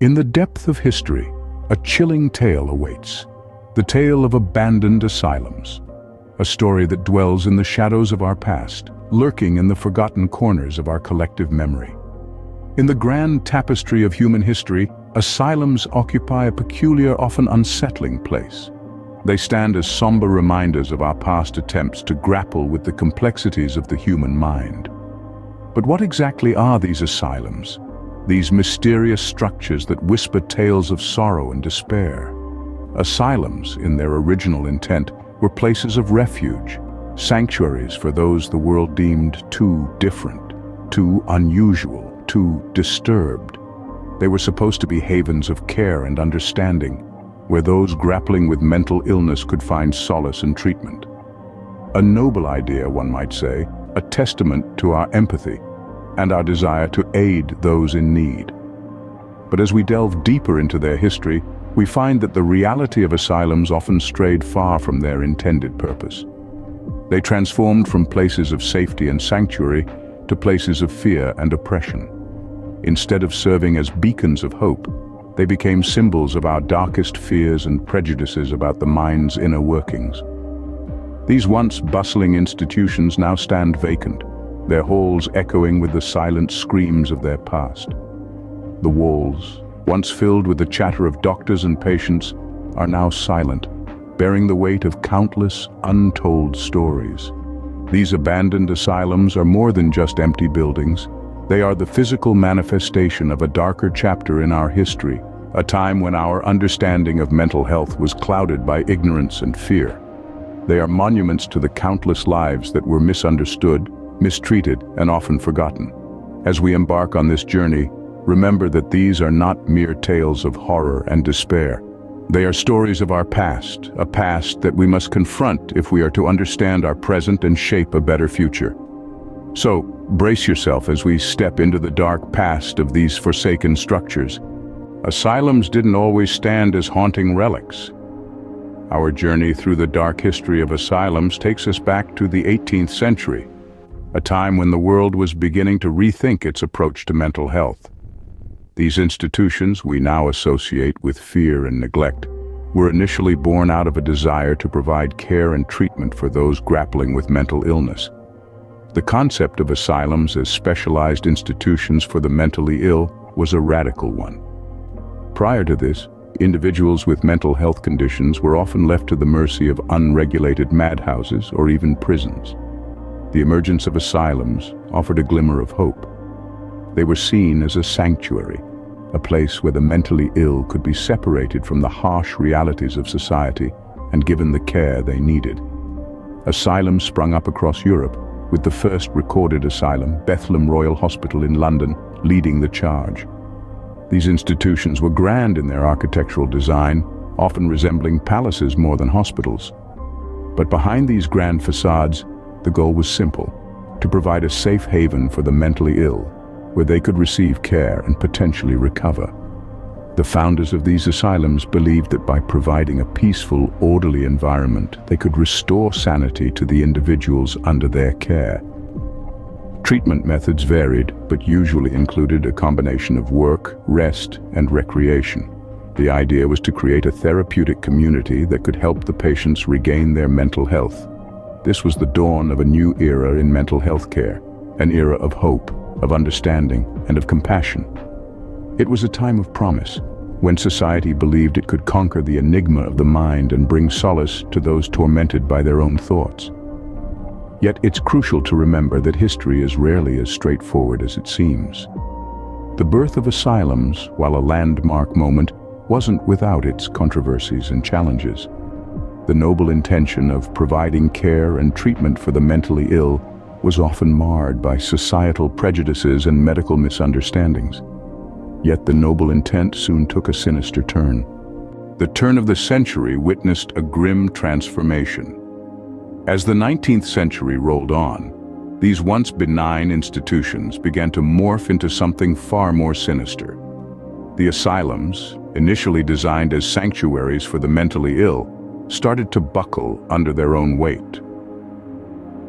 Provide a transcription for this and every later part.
In the depth of history, a chilling tale awaits. The tale of abandoned asylums. A story that dwells in the shadows of our past, lurking in the forgotten corners of our collective memory. In the grand tapestry of human history, asylums occupy a peculiar, often unsettling place. They stand as somber reminders of our past attempts to grapple with the complexities of the human mind. But what exactly are these asylums? These mysterious structures that whisper tales of sorrow and despair. Asylums, in their original intent, were places of refuge, sanctuaries for those the world deemed too different, too unusual, too disturbed. They were supposed to be havens of care and understanding, where those grappling with mental illness could find solace and treatment. A noble idea, one might say, a testament to our empathy and our desire to aid those in need. But as we delve deeper into their history, we find that the reality of asylums often strayed far from their intended purpose. They transformed from places of safety and sanctuary to places of fear and oppression. Instead of serving as beacons of hope, they became symbols of our darkest fears and prejudices about the mind's inner workings. These once bustling institutions now stand vacant, their halls echoing with the silent screams of their past. The walls, once filled with the chatter of doctors and patients, are now silent, bearing the weight of countless untold stories. These abandoned asylums are more than just empty buildings. They are the physical manifestation of a darker chapter in our history, a time when our understanding of mental health was clouded by ignorance and fear. They are monuments to the countless lives that were misunderstood, mistreated, and often forgotten. As we embark on this journey, remember that these are not mere tales of horror and despair. They are stories of our past, a past that we must confront if we are to understand our present and shape a better future. So, brace yourself as we step into the dark past of these forsaken structures. Asylums didn't always stand as haunting relics. Our journey through the dark history of asylums takes us back to the 18th century, a time when the world was beginning to rethink its approach to mental health. These institutions we now associate with fear and neglect were initially born out of a desire to provide care and treatment for those grappling with mental illness. The concept of asylums as specialized institutions for the mentally ill was a radical one. Prior to this, individuals with mental health conditions were often left to the mercy of unregulated madhouses or even prisons. The emergence of asylums offered a glimmer of hope. They were seen as a sanctuary, a place where the mentally ill could be separated from the harsh realities of society and given the care they needed. Asylums sprung up across Europe, with the first recorded asylum, Bethlehem Royal Hospital in London, leading the charge. These institutions were grand in their architectural design, often resembling palaces more than hospitals. But behind these grand facades, the goal was simple: to provide a safe haven for the mentally ill, where they could receive care and potentially recover. The founders of these asylums believed that by providing a peaceful, orderly environment, they could restore sanity to the individuals under their care. Treatment methods varied, but usually included a combination of work, rest, and recreation. The idea was to create a therapeutic community that could help the patients regain their mental health. This was the dawn of a new era in mental health care, an era of hope, of understanding, and of compassion. It was a time of promise, when society believed it could conquer the enigma of the mind and bring solace to those tormented by their own thoughts. Yet it's crucial to remember that history is rarely as straightforward as it seems. The birth of asylums, while a landmark moment, wasn't without its controversies and challenges. The noble intention of providing care and treatment for the mentally ill was often marred by societal prejudices and medical misunderstandings. Yet the noble intent soon took a sinister turn. The turn of the century witnessed a grim transformation. As the 19th century rolled on, these once benign institutions began to morph into something far more sinister. The asylums, initially designed as sanctuaries for the mentally ill, started to buckle under their own weight.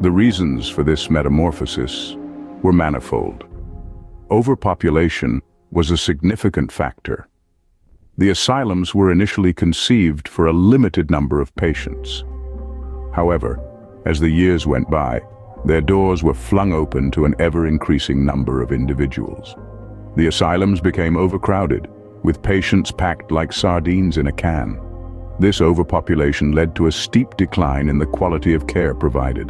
The reasons for this metamorphosis were manifold. Overpopulation was a significant factor. The asylums were initially conceived for a limited number of patients. However, as the years went by, their doors were flung open to an ever-increasing number of individuals. The asylums became overcrowded, with patients packed like sardines in a can. This overpopulation led to a steep decline in the quality of care provided.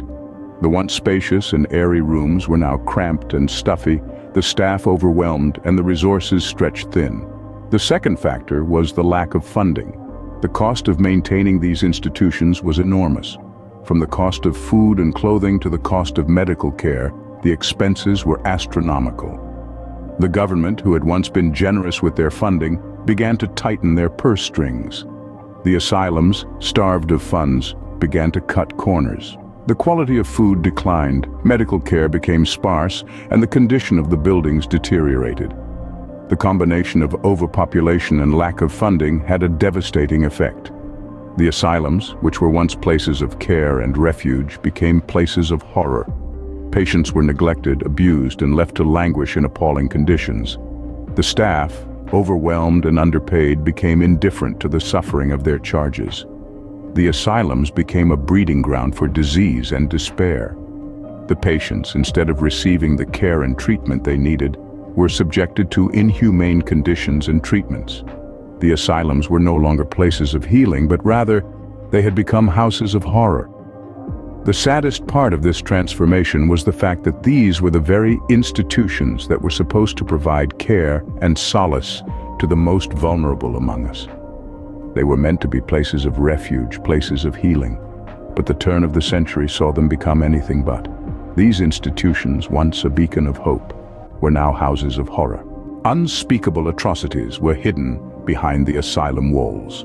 The once spacious and airy rooms were now cramped and stuffy, the staff overwhelmed, and the resources stretched thin. The second factor was the lack of funding. The cost of maintaining these institutions was enormous. From the cost of food and clothing to the cost of medical care, the expenses were astronomical. The government, who had once been generous with their funding, began to tighten their purse strings. The asylums, starved of funds, began to cut corners. The quality of food declined, medical care became sparse, and the condition of the buildings deteriorated. The combination of overpopulation and lack of funding had a devastating effect. The asylums, which were once places of care and refuge, became places of horror. Patients were neglected, abused, and left to languish in appalling conditions. The staff, overwhelmed and underpaid, became indifferent to the suffering of their charges. The asylums became a breeding ground for disease and despair. The patients, instead of receiving the care and treatment they needed, were subjected to inhumane conditions and treatments. The asylums were no longer places of healing, but rather, they had become houses of horror. The saddest part of this transformation was the fact that these were the very institutions that were supposed to provide care and solace to the most vulnerable among us. They were meant to be places of refuge, places of healing, but the turn of the century saw them become anything but. These institutions, once a beacon of hope, were now houses of horror. Unspeakable atrocities were hidden behind the asylum walls.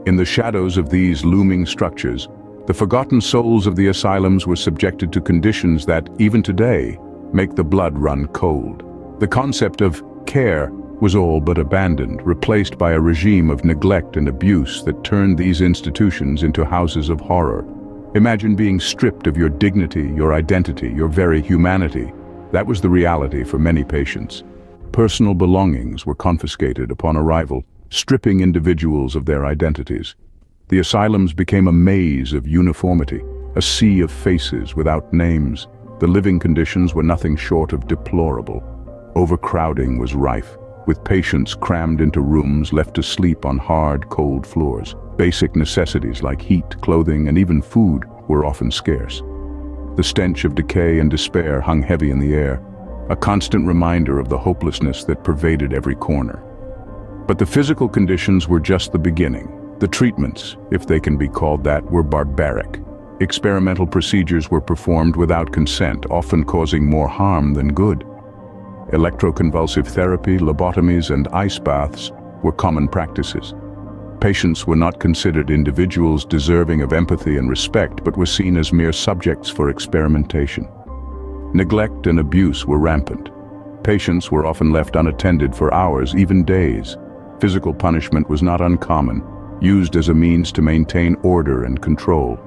In the shadows of these looming structures, the forgotten souls of the asylums were subjected to conditions that, even today, make the blood run cold. The concept of care was all but abandoned, replaced by a regime of neglect and abuse that turned these institutions into houses of horror. Imagine being stripped of your dignity, your identity, your very humanity. That was the reality for many patients. Personal belongings were confiscated upon arrival, stripping individuals of their identities. The asylums became a maze of uniformity, a sea of faces without names. The living conditions were nothing short of deplorable. Overcrowding was rife, with patients crammed into rooms left to sleep on hard, cold floors. Basic necessities like heat, clothing, and even food were often scarce. The stench of decay and despair hung heavy in the air, a constant reminder of the hopelessness that pervaded every corner. But the physical conditions were just the beginning. The treatments, if they can be called that, were barbaric. Experimental procedures were performed without consent, often causing more harm than good. Electroconvulsive therapy, lobotomies, and ice baths were common practices. Patients were not considered individuals deserving of empathy and respect, but were seen as mere subjects for experimentation. Neglect and abuse were rampant. Patients were often left unattended for hours, even days. Physical punishment was not uncommon, used as a means to maintain order and control.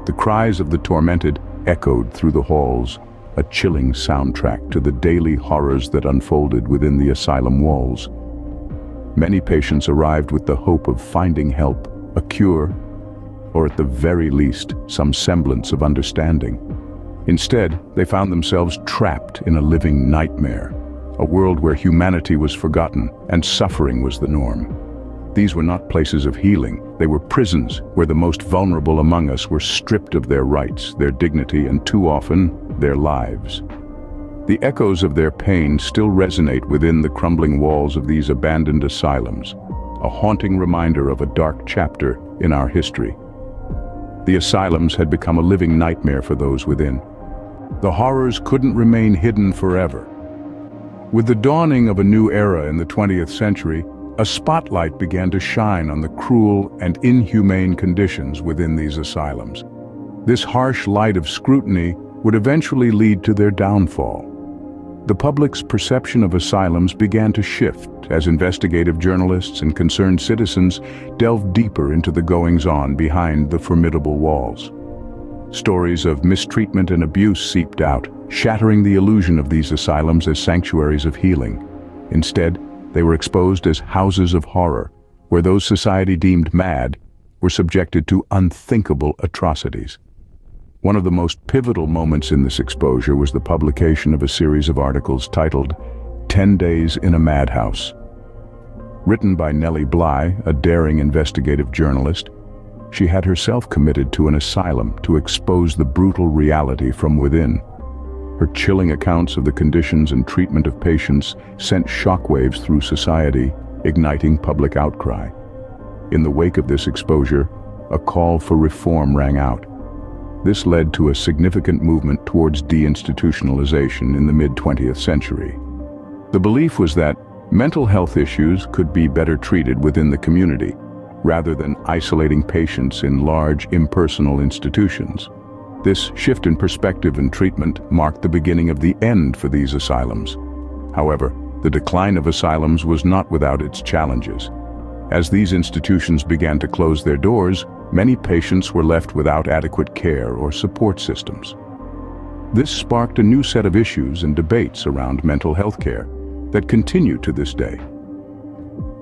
The cries of the tormented echoed through the halls, a chilling soundtrack to the daily horrors that unfolded within the asylum walls. Many patients arrived with the hope of finding help, a cure, or at the very least, some semblance of understanding. Instead, they found themselves trapped in a living nightmare, a world where humanity was forgotten and suffering was the norm. These were not places of healing, they were prisons where the most vulnerable among us were stripped of their rights, their dignity, and too often, their lives. The echoes of their pain still resonate within the crumbling walls of these abandoned asylums, a haunting reminder of a dark chapter in our history. The asylums had become a living nightmare for those within. The horrors couldn't remain hidden forever. With the dawning of a new era in the 20th century, a spotlight began to shine on the cruel and inhumane conditions within these asylums. This harsh light of scrutiny would eventually lead to their downfall. The public's perception of asylums began to shift as investigative journalists and concerned citizens delved deeper into the goings-on behind the formidable walls. Stories of mistreatment and abuse seeped out, shattering the illusion of these asylums as sanctuaries of healing. Instead, They were exposed as houses of horror, where those society deemed mad were subjected to unthinkable atrocities. One of the most pivotal moments in this exposure was the publication of a series of articles titled 10 Days in a Madhouse. Written by Nellie Bly, a daring investigative journalist, she had herself committed to an asylum to expose the brutal reality from within. Her chilling accounts of the conditions and treatment of patients sent shockwaves through society, igniting public outcry. In the wake of this exposure, a call for reform rang out. This led to a significant movement towards deinstitutionalization in the mid-20th century. The belief was that mental health issues could be better treated within the community, rather than isolating patients in large, impersonal institutions. This shift in perspective and treatment marked the beginning of the end for these asylums. However, the decline of asylums was not without its challenges. As these institutions began to close their doors, many patients were left without adequate care or support systems. This sparked a new set of issues and debates around mental health care that continue to this day.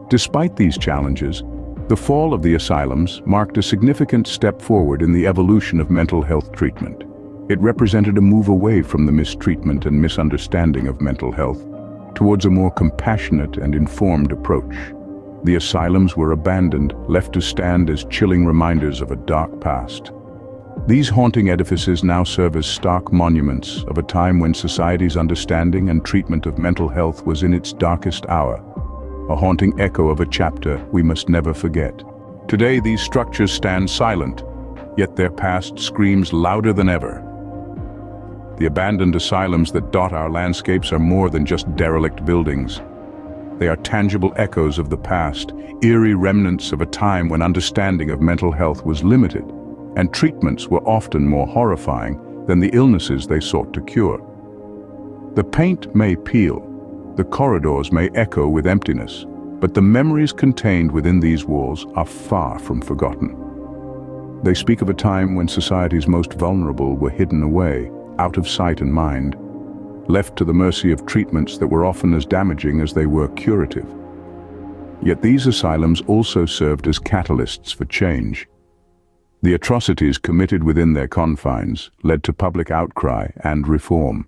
Despite these challenges, the fall of the asylums marked a significant step forward in the evolution of mental health treatment. It represented a move away from the mistreatment and misunderstanding of mental health towards a more compassionate and informed approach. The asylums were abandoned, left to stand as chilling reminders of a dark past. These haunting edifices now serve as stark monuments of a time when society's understanding and treatment of mental health was in its darkest hour, a haunting echo of a chapter we must never forget. Today, these structures stand silent, yet their past screams louder than ever. The abandoned asylums that dot our landscapes are more than just derelict buildings. They are tangible echoes of the past, eerie remnants of a time when understanding of mental health was limited, and treatments were often more horrifying than the illnesses they sought to cure. The paint may peel, the corridors may echo with emptiness, but the memories contained within these walls are far from forgotten. They speak of a time when society's most vulnerable were hidden away, out of sight and mind, left to the mercy of treatments that were often as damaging as they were curative. Yet these asylums also served as catalysts for change. The atrocities committed within their confines led to public outcry and reform.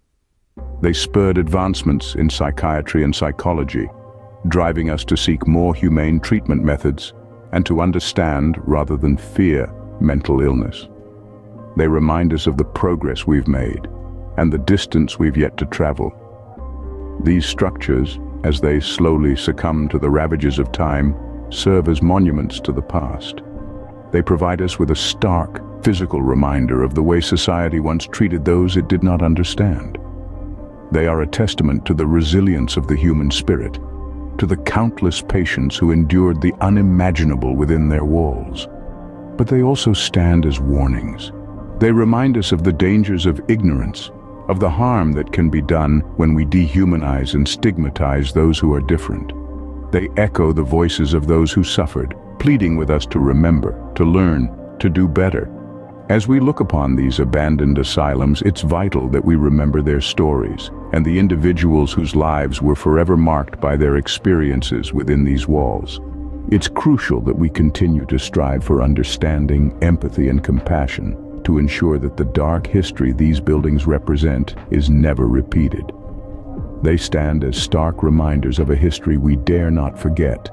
They spurred advancements in psychiatry and psychology, driving us to seek more humane treatment methods and to understand, rather than fear, mental illness. They remind us of the progress we've made and the distance we've yet to travel. These structures, as they slowly succumb to the ravages of time, serve as monuments to the past. They provide us with a stark, physical reminder of the way society once treated those it did not understand. They are a testament to the resilience of the human spirit, to the countless patients who endured the unimaginable within their walls. But they also stand as warnings. They remind us of the dangers of ignorance, of the harm that can be done when we dehumanize and stigmatize those who are different. They echo the voices of those who suffered, pleading with us to remember, to learn, to do better. As we look upon these abandoned asylums, it's vital that we remember their stories and the individuals whose lives were forever marked by their experiences within these walls. It's crucial that we continue to strive for understanding, empathy, and compassion to ensure that the dark history these buildings represent is never repeated. They stand as stark reminders of a history we dare not forget.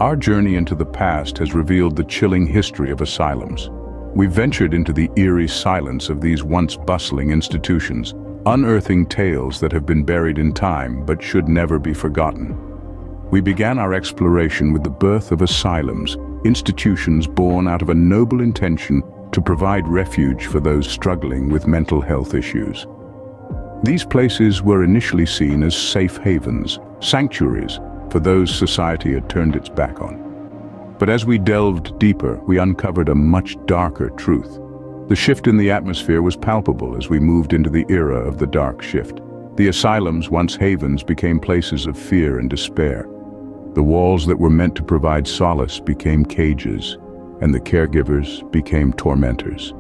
Our journey into the past has revealed the chilling history of asylums. We've ventured into the eerie silence of these once bustling institutions, unearthing tales that have been buried in time but should never be forgotten. We began our exploration with the birth of asylums, institutions born out of a noble intention to provide refuge for those struggling with mental health issues. These places were initially seen as safe havens, sanctuaries for those society had turned its back on. But as we delved deeper, we uncovered a much darker truth. The shift in the atmosphere was palpable as we moved into the era of the dark shift. The asylums, once havens, became places of fear and despair. The walls that were meant to provide solace became cages, and the caregivers became tormentors.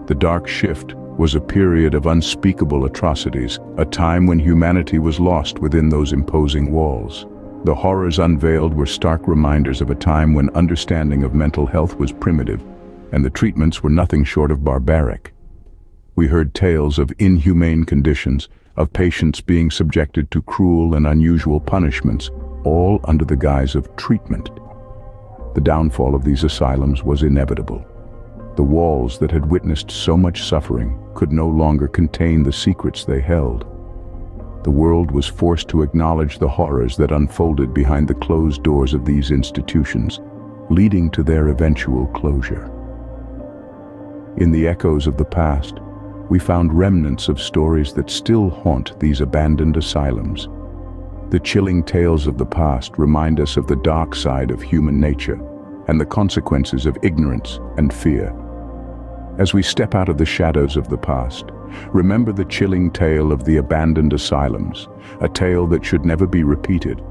The dark shift was a period of unspeakable atrocities, a time when humanity was lost within those imposing walls. The horrors unveiled were stark reminders of a time when understanding of mental health was primitive, and the treatments were nothing short of barbaric. We heard tales of inhumane conditions, of patients being subjected to cruel and unusual punishments, all under the guise of treatment. The downfall of these asylums was inevitable. The walls that had witnessed so much suffering could no longer contain the secrets they held. The world was forced to acknowledge the horrors that unfolded behind the closed doors of these institutions, leading to their eventual closure. In the echoes of the past, we found remnants of stories that still haunt these abandoned asylums. The chilling tales of the past remind us of the dark side of human nature and the consequences of ignorance and fear. As we step out of the shadows of the past, remember the chilling tale of the abandoned asylums, a tale that should never be repeated.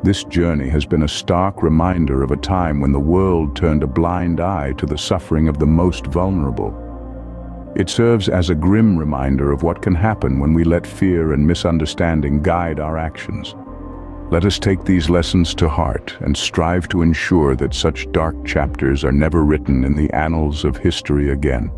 This journey has been a stark reminder of a time when the world turned a blind eye to the suffering of the most vulnerable. It serves as a grim reminder of what can happen when we let fear and misunderstanding guide our actions. Let us take these lessons to heart and strive to ensure that such dark chapters are never written in the annals of history again.